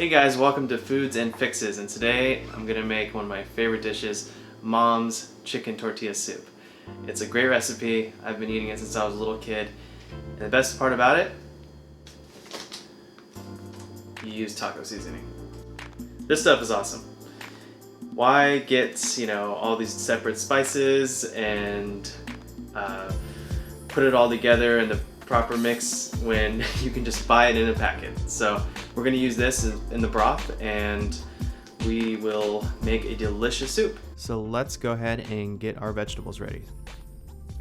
Hey guys, welcome to Foods and Fixes, and today I'm gonna make one of my favorite dishes, Mom's chicken tortilla soup. It's a great recipe. I've been eating it since I was a little kid, and the best part about it, you use taco seasoning. This stuff is awesome. Why get, all these separate spices and put it all together in the proper mix when you can just buy it in a packet? So we're going to use this in the broth and we will make a delicious soup. So let's go ahead and get our vegetables ready.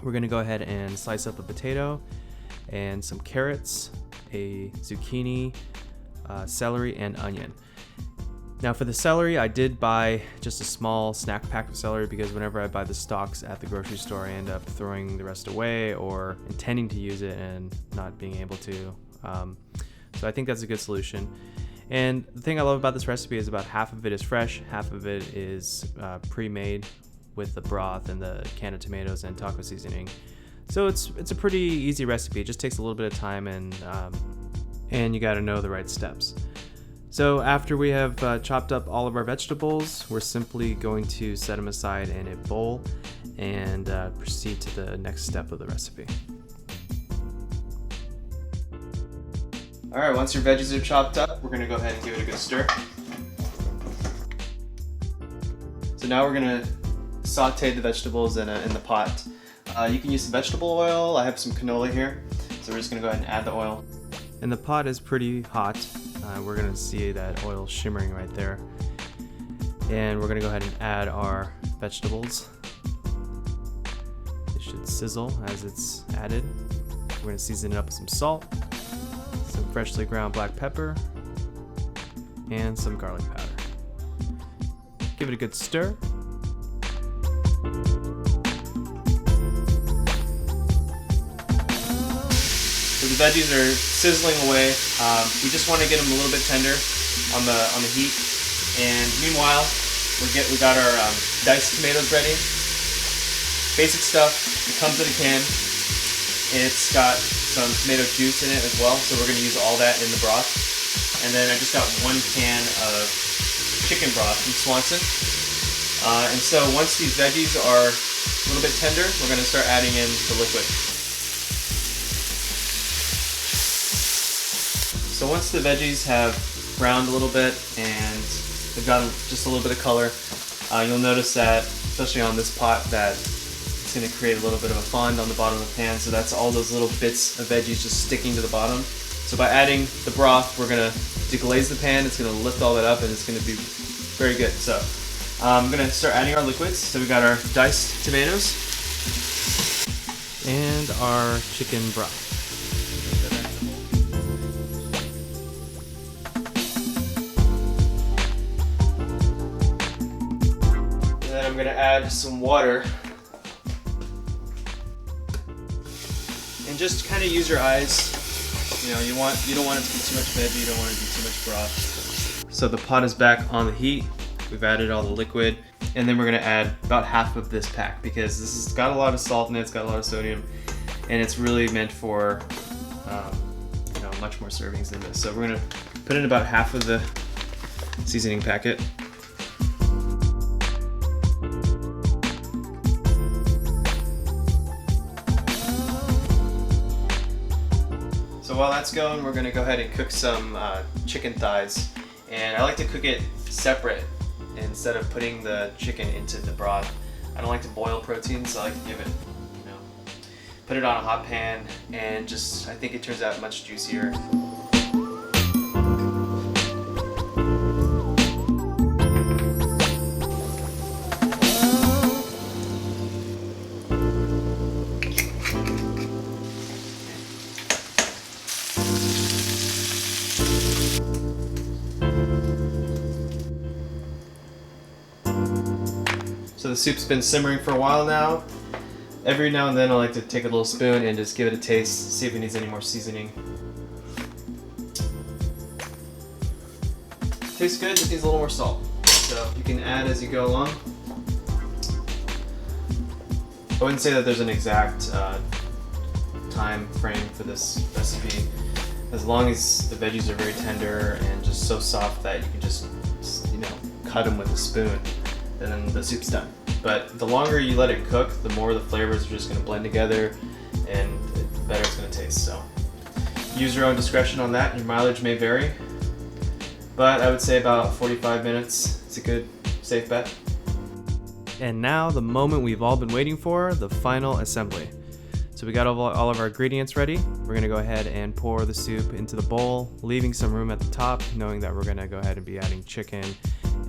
We're going to go ahead and slice up a potato and some carrots, a zucchini, celery, and onion. Now for the celery, I did buy just a small snack pack of celery because whenever I buy the stalks at the grocery store, I end up throwing the rest away or intending to use it and not being able to. So I think that's a good solution. And the thing I love about this recipe is about half of it is fresh, half of it is pre-made with the broth and the can of tomatoes and taco seasoning. So it's a pretty easy recipe. It just takes a little bit of time and you got to know the right steps. So after we have chopped up all of our vegetables, we're simply going to set them aside in a bowl and proceed to the next step of the recipe. Alright, once your veggies are chopped up, we're going to go ahead and give it a good stir. So now we're going to saute the vegetables in the pot. You can use some vegetable oil. I have some canola here, so we're just going to go ahead and add the oil. And the pot is pretty hot. We're going to see that oil shimmering right there. And we're going to go ahead and add our vegetables. It should sizzle as it's added. We're going to season it up with some salt, some freshly ground black pepper, and some garlic powder. Give it a good stir. So the veggies are sizzling away. We just want to get them a little bit tender on the heat. And meanwhile, we got our diced tomatoes ready. Basic stuff. It comes in a can. It's got some tomato juice in it as well, so we're going to use all that in the broth. And then I just got 1 can of chicken broth from Swanson. And so once these veggies are a little bit tender, we're going to start adding in the liquid. So once the veggies have browned a little bit and they've gotten just a little bit of color, you'll notice that, especially on this pot, that it's going to create a little bit of a fond on the bottom of the pan. So that's all those little bits of veggies just sticking to the bottom. So by adding the broth, we're going to deglaze the pan. It's going to lift all that up and it's going to be very good. So I'm going to start adding our liquids. So we got our diced tomatoes and our chicken broth. I'm going to add some water and just kind of use your eyes. You don't want it to be too much veggie, you don't want it to be too much broth. So the pot is back on the heat. We've added all the liquid, and then we're going to add about half of this pack because this has got a lot of salt in it, it's got a lot of sodium, and it's really meant for much more servings than this. So we're going to put in about half of the seasoning packet. So while that's going, we're going to go ahead and cook some chicken thighs. And I like to cook it separate instead of putting the chicken into the broth. I don't like to boil protein, so I like to give it, put it on a hot pan, and I think it turns out much juicier. So the soup's been simmering for a while now. Every now and then I like to take a little spoon and just give it a taste, see if it needs any more seasoning. Tastes good, just needs a little more salt. So you can add as you go along. I wouldn't say that there's an exact time frame for this recipe. as long as the veggies are very tender and just so soft that you can just, cut them with a spoon, then the soup's done. But the longer you let it cook, the more the flavors are just going to blend together, and the better it's going to taste. So use your own discretion on that. Your mileage may vary, but I would say about 45 minutes is a good, safe bet. And now the moment we've all been waiting for, the final assembly. So we got all of our ingredients ready. We're gonna go ahead and pour the soup into the bowl, leaving some room at the top, knowing that we're gonna go ahead and be adding chicken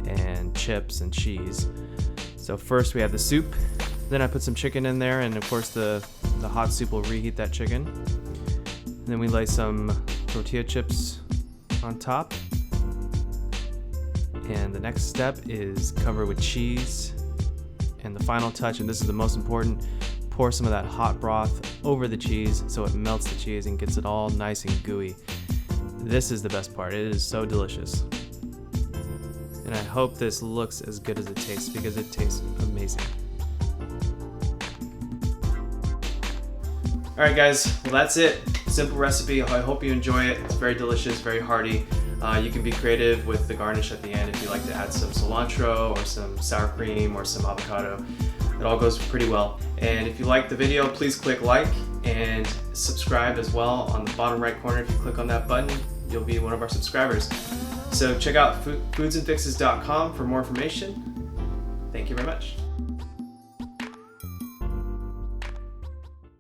and chips and cheese. So first we have the soup, then I put some chicken in there, and of course the hot soup will reheat that chicken. And then we lay some tortilla chips on top. And the next step is cover with cheese. And the final touch, and this is the most important, pour some of that hot broth over the cheese so it melts the cheese and gets it all nice and gooey. This is the best part. It is so delicious. And I hope this looks as good as it tastes, because it tastes amazing. All right, guys, well, that's it. Simple recipe. I hope you enjoy it. It's very delicious, very hearty. You can be creative with the garnish at the end if you like to add some cilantro or some sour cream or some avocado. It all goes pretty well. And if you like the video, please click like and subscribe as well. On the bottom right corner, if you click on that button, you'll be one of our subscribers. So check out foodsandfixes.com for more information. Thank you very much.